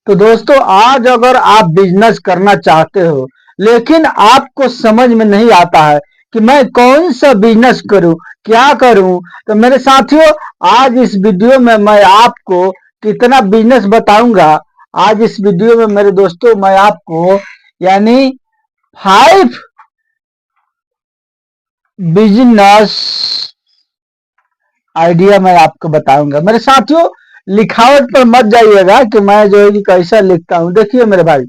तो दोस्तों, आज अगर आप बिजनेस करना चाहते हो लेकिन आपको समझ में नहीं आता है कि मैं कौन सा बिजनेस करूं, क्या करूं, तो मेरे साथियों, आज इस वीडियो में मैं आपको कितना बिजनेस बताऊंगा। आज इस वीडियो में मेरे दोस्तों मैं आपको यानी 5 बिजनेस आइडिया मैं आपको बताऊंगा। मेरे साथियों, लिखावट पर मत जाइएगा कि मैं जो है कि कैसा लिखता हूं। देखिए मेरे भाई,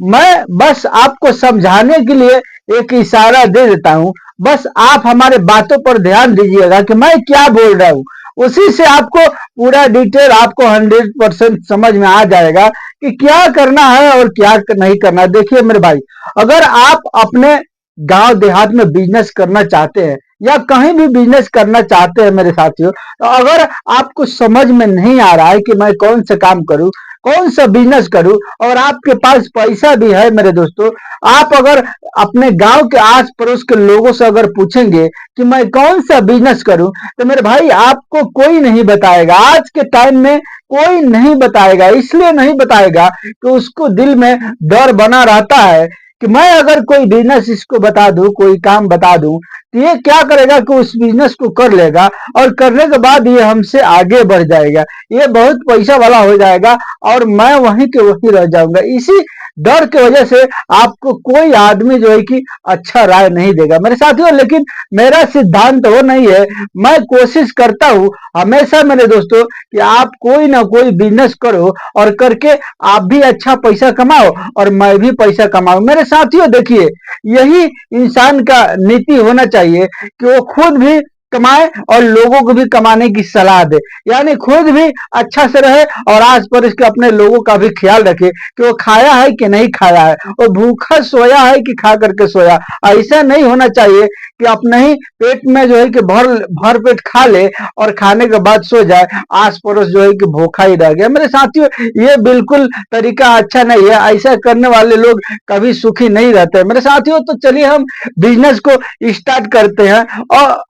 मैं बस आपको समझाने के लिए एक इशारा दे देता हूं। बस आप हमारे बातों पर ध्यान दीजिएगा कि मैं क्या बोल रहा हूं। उसी से आपको पूरा डिटेल आपको 100% समझ में आ जाएगा कि क्या करना है और क्या नहीं करना। देखिए मेरे भाई, अगर आप अपने गांव देहात में बिजनेस करना चाहते हैं या कहीं भी बिजनेस करना चाहते हैं मेरे साथियों, तो अगर आपको समझ में नहीं आ रहा है कि मैं कौन सा काम करूं, कौन सा बिजनेस करूं, और आपके पास पैसा भी है मेरे दोस्तों, आप अगर अपने गांव के आस पड़ोस के लोगों से अगर पूछेंगे कि मैं कौन सा बिजनेस करूं, तो मेरे भाई आपको कोई नहीं बताएगा। आज के टाइम में कोई नहीं बताएगा। इसलिए नहीं बताएगा कि उसको दिल में डर बना रहता है कि मैं अगर कोई बिजनेस इसको बता दूं, कोई काम बता दूं, तो ये क्या करेगा कि उस बिजनेस को कर लेगा और करने के बाद ये हमसे आगे बढ़ जाएगा, ये बहुत पैसा वाला हो जाएगा और मैं वहीं के वहीं रह जाऊंगा। इसी डर की वजह से आपको कोई आदमी जो है कि अच्छा राय नहीं देगा मेरे साथियों। लेकिन मेरा सिद्धांत वो नहीं है। मैं कोशिश करता हूं हमेशा मेरे दोस्तों कि आप कोई ना कोई बिजनेस करो और करके आप भी अच्छा पैसा कमाओ और मैं भी पैसा कमाऊं। मेरे साथियों देखिए, यही इंसान का नीति होना चाहिए कि वो खुद भी कमाए और लोगों को भी कमाने की सलाह दे, यानी खुद भी अच्छा से रहे और आस पड़ोस के अपने लोगों का भी ख्याल रखे कि वो खाया है कि नहीं खाया है, वो भूखा सोया है कि खा करके सोया। ऐसा नहीं होना चाहिए कि अपने ही पेट में जो है कि भर भर पेट खा ले और खाने के बाद सो जाए, आस पड़ोस जो है कि भूखा ही रह गया। मेरे साथियों, ये बिल्कुल तरीका अच्छा नहीं है। ऐसा करने वाले लोग कभी सुखी नहीं रहते मेरे साथियों। तो चलिए हम बिजनेस को स्टार्ट करते हैं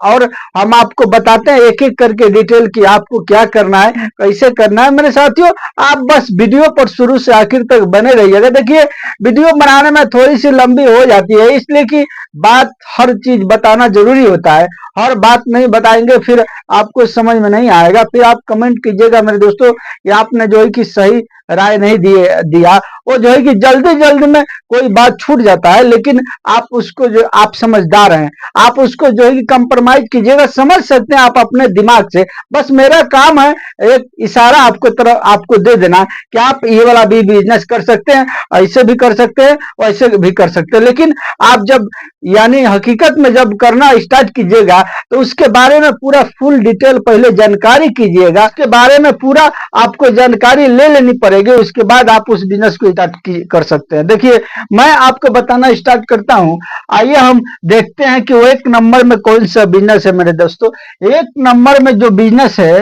और हम आपको बताते हैं एक एक करके डिटेल कि आपको क्या करना है, कैसे करना है। मेरे साथियों, आप बस वीडियो पर शुरू से आखिर तक बने रहिएगा। देखिए, वीडियो बनाने में थोड़ी सी लंबी हो जाती है, इसलिए कि बात हर चीज बताना जरूरी होता है। हर बात नहीं बताएंगे फिर आपको समझ में नहीं आएगा, फिर आप कमेंट कीजिएगा मेरे दोस्तों कि आपने जो है कि सही राय नहीं दिया। वो जो है कि जल्दी जल्दी में कोई बात छूट जाता है, लेकिन आप उसको जो आप समझदार हैं, आप उसको जो है कि कंप्रोमाइज कीजिएगा। समझ सकते हैं आप अपने दिमाग से। बस मेरा काम है एक इशारा आपको तरफ आपको दे देना कि आप ये वाला भी बिजनेस कर सकते हैं, ऐसे भी कर सकते हैं, वैसे भी कर सकते हैं। लेकिन आप जब यानी हकीकत में जब करना स्टार्ट कीजिएगा तो उसके बारे में पूरा फुल डिटेल पहले जानकारी कीजिएगा। उसके बारे में पूरा आपको जानकारी ले लेनी पड़ेगी, उसके बाद आप उस बिजनेस को स्टार्ट कर सकते हैं। देखिए, मैं आपको बताना स्टार्ट करता हूं। आइए हम देखते हैं कि वो एक नंबर में कौन सा बिजनेस है मेरे दोस्तों। एक नंबर में जो बिजनेस है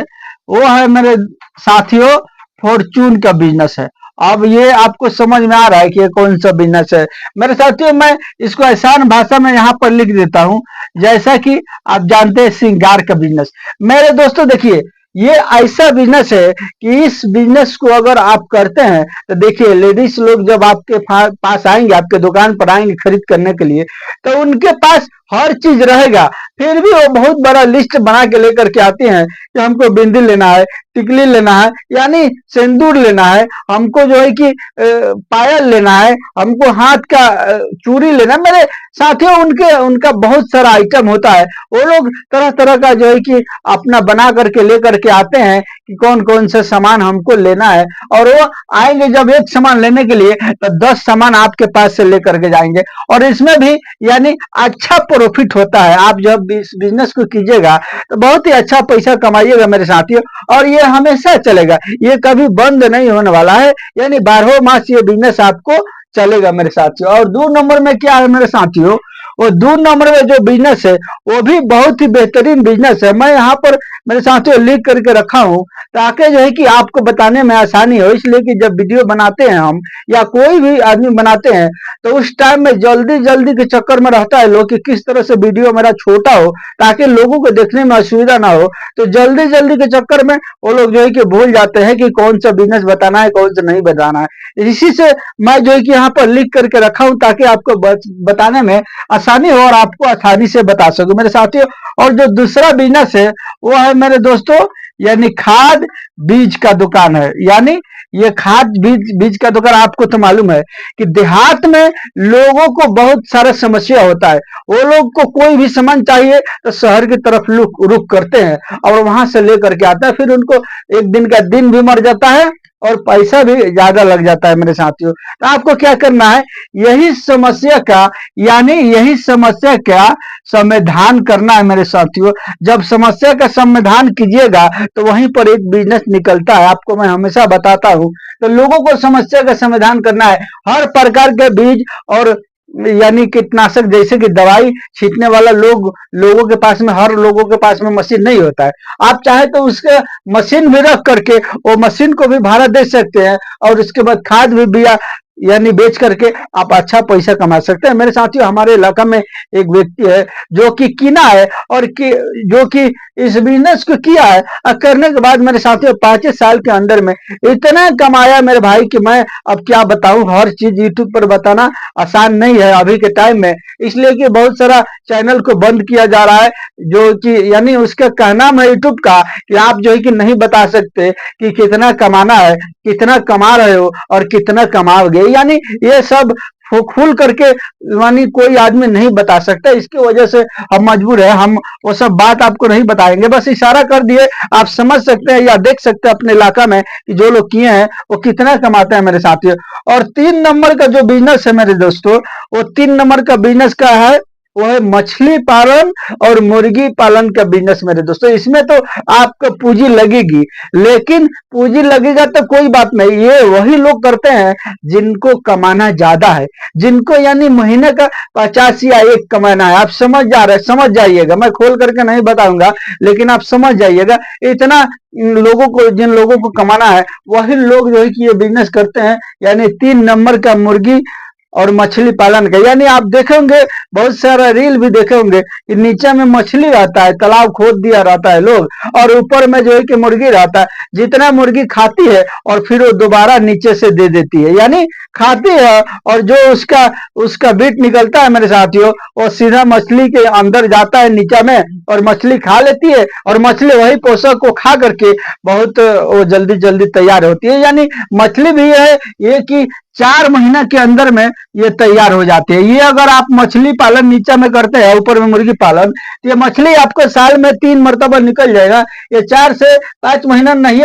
वो है मेरे साथियों फॉर्चून का बिजनेस है। अब ये आपको समझ में आ रहा है कि ये कौन सा बिजनेस है मेरे साथियों। मैं इसको आसान भाषा में यहाँ पर लिख देता हूं, जैसा कि आप जानते हैं श्रृंगार का बिजनेस। मेरे दोस्तों देखिए, ये ऐसा बिजनेस है कि इस बिजनेस को अगर आप करते हैं तो देखिए, लेडीज लोग जब आपके पास आएंगे, आपके दुकान पर आएंगे खरीद करने के लिए, तो उनके पास हर चीज रहेगा, फिर भी वो बहुत बड़ा लिस्ट बना के लेकर के आती हैं कि हमको बिंदी लेना है, टिकली लेना है, यानी सिंदूर लेना है, हमको जो है कि पायल लेना है, हमको हाथ का चूड़ी लेना है। मेरे साथियों, उनका बहुत सारा आइटम होता है। वो लोग तरह तरह का जो है कि अपना बना करके लेकर के आते हैं कि कौन कौन सा सामान हमको लेना है, और वो आएंगे जब एक सामान लेने के लिए तो 10 सामान आपके पास से लेकर के जाएंगे। और इसमें भी यानी अच्छा प्रॉफिट होता है। आप जब इस बिजनेस को कीजिएगा तो बहुत ही अच्छा पैसा कमाइएगा मेरे साथियों, और ये हमेशा चलेगा, ये कभी बंद नहीं होने वाला है, यानी 12 मास ये बिजनेस आपको चलेगा मेरे साथियों। और 2 नंबर में क्या है मेरे साथियों, वो 2 नंबर में जो बिजनेस है वो भी बहुत ही बेहतरीन बिजनेस है। मैं यहाँ पर मेरे साथियों लिख करके रखा हूँ ताकि जो है कि आपको बताने में आसानी हो, इसलिए कि जब वीडियो बनाते हैं हम या कोई भी आदमी बनाते हैं तो उस टाइम में जल्दी जल्दी के चक्कर में रहता है लोग कि किस तरह से वीडियो मेरा छोटा हो ताकि लोगों को देखने में असुविधा ना हो। तो जल्दी जल्दी के चक्कर में वो लोग जो है कि भूल जाते हैं कि कौन सा बिजनेस बताना है कौन सा नहीं बताना है। इसी से मैं जो है कि यहाँ पर लिख करके रखा हूँ ताकि आपको बताने में आसानी हो और आपको आसानी से बता सकूं मेरे साथियों। और जो दूसरा बिजनेस है वो है मेरे दोस्तों यानी खाद बीज का दुकान है। यानी ये खाद बीज का दुकान, आपको तो मालूम है कि देहात में लोगों को बहुत सारा समस्या होता है। वो लोग को कोई भी सामान चाहिए तो शहर की तरफ रुख करते हैं और वहां से लेकर के आता है, फिर उनको एक दिन का दिन भी मर जाता है और पैसा भी ज्यादा लग जाता है मेरे साथियों। तो आपको क्या करना है, यही समस्या का समाधान करना है मेरे साथियों। जब समस्या का समाधान कीजिएगा तो वहीं पर एक बिजनेस निकलता है, आपको मैं हमेशा बताता हूं। तो लोगों को समस्या का समाधान करना है, हर प्रकार के बीज और यानी कीटनाशक जैसे कि दवाई छींटने वाला लोगों के पास में, हर लोगों के पास में मशीन नहीं होता है। आप चाहे तो उसके मशीन भी रख करके वो मशीन को भी भाड़ा दे सकते हैं और उसके बाद खाद भी बिया यानी बेच करके आप अच्छा पैसा कमा सकते हैं। मेरे साथियों हमारे इलाका में एक व्यक्ति है जो कि किना है और जो कि इस बिजनेस को किया है और करने के बाद मेरे साथियों 5 साल के अंदर में इतना कमाया मेरे भाई कि मैं अब क्या बताऊं। हर चीज यूट्यूब पर बताना आसान नहीं है अभी के टाइम में, इसलिए कि बहुत सारा चैनल को बंद किया जा रहा है जो कि यानी उसका कहना है यूट्यूब का कि आप जो है कि नहीं बता सकते कि कितना कमाना है, कितना कमा रहे हो और कितना कमाओगे। यानी ये सब खुल करके यानी कोई आदमी नहीं बता सकता, इसकी वजह से हम मजबूर है, हम वो सब बात आपको नहीं बताएंगे, बस इशारा कर दिए, आप समझ सकते हैं या देख सकते हैं अपने इलाका में कि जो लोग किए हैं वो कितना कमाते हैं मेरे साथियों। और 3 नंबर का जो बिजनेस है मेरे दोस्तों, वो 3 नंबर का बिजनेस का है वो है मछली पालन और मुर्गी पालन का बिजनेस मेरे दोस्तों। इसमें तो आपका पूंजी लगेगी, लेकिन पूंजी लगेगा तो कोई बात नहीं, ये वही लोग करते हैं जिनको कमाना ज्यादा है, जिनको यानी महीने का 50 या 1 कमाना है। आप समझ जाइएगा, मैं खोल करके नहीं बताऊंगा लेकिन आप समझ जाइएगा। इतना जिन लोगों को कमाना है वही लोग जो है कि ये बिजनेस करते हैं, यानी 3 नंबर का मुर्गी और मछली पालन का। यानी आप देखेंगे बहुत सारा रील भी देखे होंगे कि नीचे में मछली रहता है, तालाब खोद दिया रहता है लोग, और ऊपर में जो है कि मुर्गी रहता है। जितना मुर्गी खाती है और फिर वो दोबारा नीचे से दे देती है, यानी खाती है और जो उसका बीट निकलता है मेरे साथियों वो सीधा मछली के अंदर जाता है नीचे में और मछली खा लेती है और मछली वही पोषक को खा करके बहुत वो जल्दी जल्दी तैयार होती है। यानी मछली भी है ये कि 4 महीना के अंदर में ये तैयार हो जाती है। ये अगर आप मछली पालन नीचे में करते हैं, ऊपर में मुर्गी पालन, तो ये मछली आपको साल में 3 मरतबा निकल जाएगा। ये 4 से 5 महीना नहीं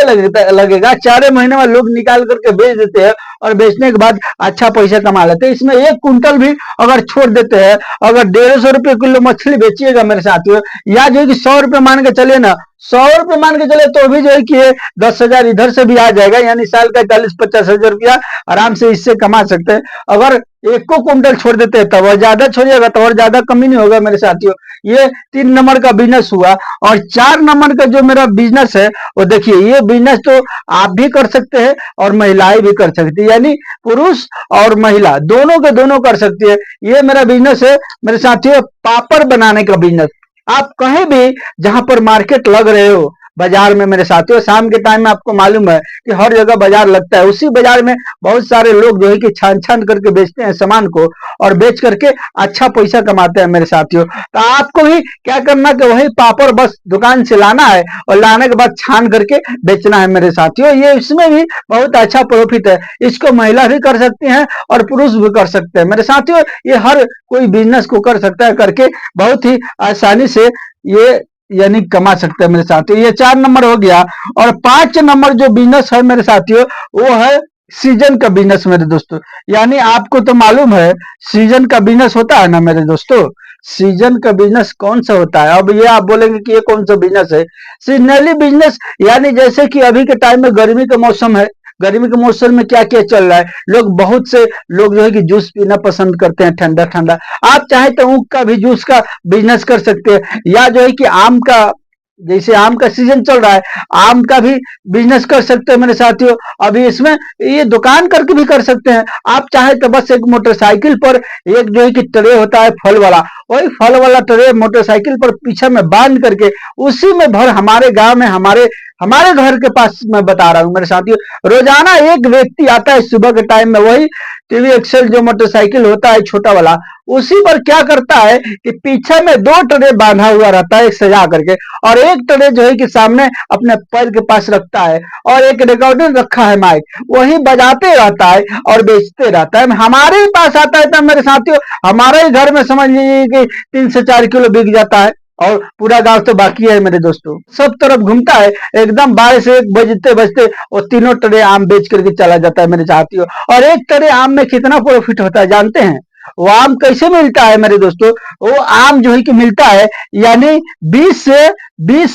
लगेगा, 4 महीने में लोग निकाल करके बेच देते हैं और बेचने के बाद अच्छा पैसा कमा लेते हैं। इसमें 1 कुंटल भी अगर छोड़ देते हैं, अगर 150 रुपये किलो मछली बेचिएगा मेरे साथियों, या जो है कि 100 रुपये मान के चले ना, 100 रुपये मान के चले तो भी जो है कि 10,000 इधर से भी आ जाएगा, यानी साल का 40-50 हजार रुपया आराम से इससे कमा सकते हैं। अगर 1 को कुंटल छोड़ देते हैं तब और ज्यादा छोड़िएगा तो और ज्यादा कमी नहीं होगा मेरे साथियों। ये 3 नंबर का बिजनेस हुआ। और 4 नंबर का जो मेरा बिजनेस है वो देखिए, ये बिजनेस तो आप भी कर सकते हैं और महिलाएं भी कर सकती है, यानी पुरुष और महिला दोनों के दोनों कर सकती है। ये मेरा बिजनेस है मेरे साथियों, पापड़ बनाने का बिजनेस। आप कहीं भी जहां पर मार्केट लग रहे हो बाजार में मेरे साथियों, शाम के टाइम में आपको मालूम है कि हर जगह बाजार लगता है, उसी बाजार में बहुत सारे लोग जो है कि छान छान करके बेचते हैं सामान को और बेच करके अच्छा पैसा कमाते हैं मेरे साथियों। तो आपको भी क्या करना कि वही पापड़ बस दुकान से लाना है और लाने के बाद छान करके बेचना है मेरे साथियों। ये इसमें भी बहुत अच्छा प्रॉफिट है, इसको महिला भी कर सकती हैं और पुरुष भी कर सकते हैं मेरे साथियों। ये हर कोई बिजनेस को कर सकता है, करके बहुत ही आसानी से ये यानी कमा सकते हैं मेरे साथियों। ये 4 नंबर हो गया। और 5 नंबर जो बिजनेस है मेरे साथियों वो है सीजन का बिजनेस मेरे दोस्तों। यानी आपको तो मालूम है सीजन का बिजनेस होता है ना मेरे दोस्तों। सीजन का बिजनेस कौन सा होता है? अब ये आप बोलेंगे कि ये कौन सा बिजनेस है? सीजनली बिजनेस, यानी जैसे कि अभी के टाइम में गर्मी का मौसम है, गर्मी के मौसम में क्या क्या चल रहा है। लोग, बहुत से लोग जो है कि जूस पीना पसंद करते हैं, ठंडा ठंडा। आप चाहे तो ऊख का भी जूस का बिजनेस कर सकते हैं, या जो है कि आम का, जैसे आम का सीजन चल रहा है, आम का भी बिजनेस कर सकते हैं मेरे साथियों। अभी इसमें ये दुकान करके भी कर सकते हैं। आप चाहे तो बस एक मोटरसाइकिल पर एक जो है कि ट्रे होता है फल वाला, वही फल वाला ट्रे मोटरसाइकिल पर पीछे में बांध करके उसी में भर, हमारे गांव में, हमारे हमारे घर के पास मैं बता रहा हूं मेरे साथियों, रोजाना एक व्यक्ति आता है सुबह के टाइम में, वही टीवी एक्सेल जो मोटरसाइकिल होता है छोटा वाला, उसी पर क्या करता है कि पीछे में दो ट्रे बांधा हुआ रहता है सजा करके, और एक ट्रे जो है कि सामने अपने पैर के पास रखता है, और एक रिकॉर्डिंग रखा है माइक, वही बजाते रहता है और बेचते रहता है। हमारे ही पास आता है तब मेरे साथियों, हमारे ही घर में समझ लीजिए कि 3 से 4 किलो बिक जाता है, और पूरा गांव तो बाकी है मेरे दोस्तों, सब तरफ घूमता है, एकदम 12 से 1 बजते बजते वो तीनों ट्रे आम बेच करके चला जाता है मेरे साथियों। और एक ट्रे आम में कितना प्रॉफिट होता है जानते हैं? वो आम कैसे मिलता है मेरे दोस्तों? वो आम जो है कि मिलता है, यानी 20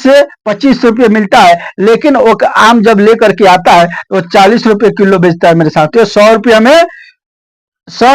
से 25 रुपये मिलता है, लेकिन वो आम जब लेकर के आता है तो 40 रुपये किलो बेचता है मेरे साथियों। 100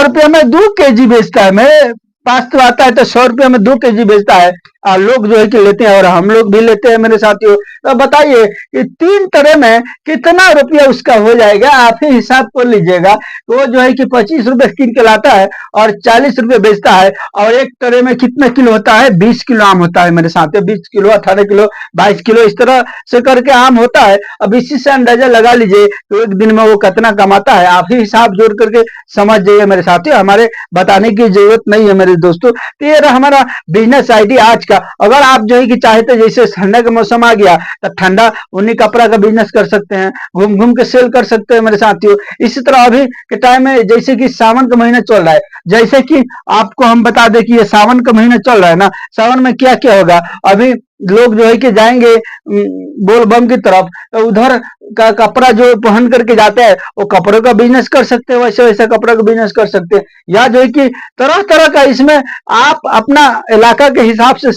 रुपये में 2 केजी बेचता है। मेरे पास तो आता है तो 100 रुपये में 2 केजी बेचता है, और लोग जो है कि लेते हैं, और हम लोग भी लेते हैं मेरे साथियों। तो बताइए कि 3 ट्रे में कितना रुपया उसका हो जाएगा, आप ही हिसाब कर लीजिएगा। तो वो जो है कि 25 रुपये कीन के लाता है और 40 रुपये बेचता है, और एक ट्रे में कितने किलो होता है? 20 किलो आम होता है मेरे साथियों। 20 किलो, 18 किलो, 22 किलो, इस तरह से करके आम होता है। अब इसी से अंदाजा लगा लीजिए तो एक दिन में वो कितना कमाता है, आप ही हिसाब जोड़ करके समझ जाइए मेरे साथियों, हमारे बताने की जरूरत नहीं है मेरे दोस्तों। तो ये रहा हमारा बिजनेस आइडिया आज का। अगर आप जो है कि चाहते, जैसे ठंडा का मौसम आ गया तो ठंडा ऊनी कपड़ा का बिजनेस कर सकते हैं, घूम घूम के सेल कर सकते हैं मेरे साथियों। इसी तरह अभी के टाइम में जैसे कि सावन का महीना चल रहा है, जैसे कि आपको हम बता दें कि ये सावन का महीना चल रहा है ना, सावन में क्या क्या होगा। अभी लोग जो है कि जाएंगे बोल बम की तरफ, तो उधर का कपड़ा जो पहन करके जाते हैं, वो कपड़ों का बिजनेस कर सकते हैं, वैसे वैसे कपड़ों का बिजनेस कर सकते हैं। या जो है कि तरह तरह का, इसमें आप अपना इलाका के हिसाब से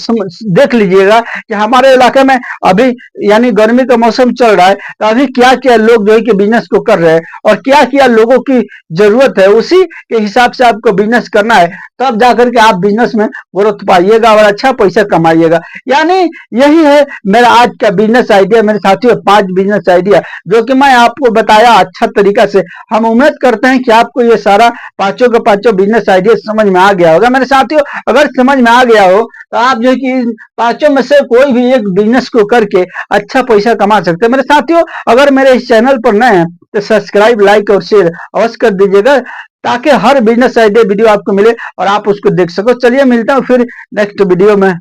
देख लीजिएगा कि हमारे इलाके में अभी यानी गर्मी का मौसम चल रहा है, तो अभी क्या क्या लोग जो है कि बिजनेस को कर रहे हैं, और क्या क्या लोगों की जरूरत है, उसी के हिसाब से आपको बिजनेस करना है। तब जाकर के आप बिजनेस में ग्रोथ पाइएगा और अच्छा पैसा कमाइएगा। यानी यही है मेरा आज का बिजनेस आइडिया मेरे साथियों, 5 बिजनेस आइडिया जो कि मैं आपको बताया अच्छा तरीका से। हम उम्मीद करते हैं कि आपको ये सारा पांचों के पांचों बिजनेस आइडिया समझ में आ गया होगा मेरे साथियों। अगर समझ में आ गया हो तो आप जो है कि इन पांचों में से कोई भी एक बिजनेस को करके अच्छा पैसा कमा सकते हैं मेरे साथियों। अगर मेरे इस चैनल पर नए हैं तो सब्सक्राइब, लाइक और शेयर अवश्य कर दीजिएगा, ताकि हर बिजनेस आइडिया वीडियो आपको मिले और आप उसको देख सको। चलिए मिलता हूँ फिर नेक्स्ट वीडियो में।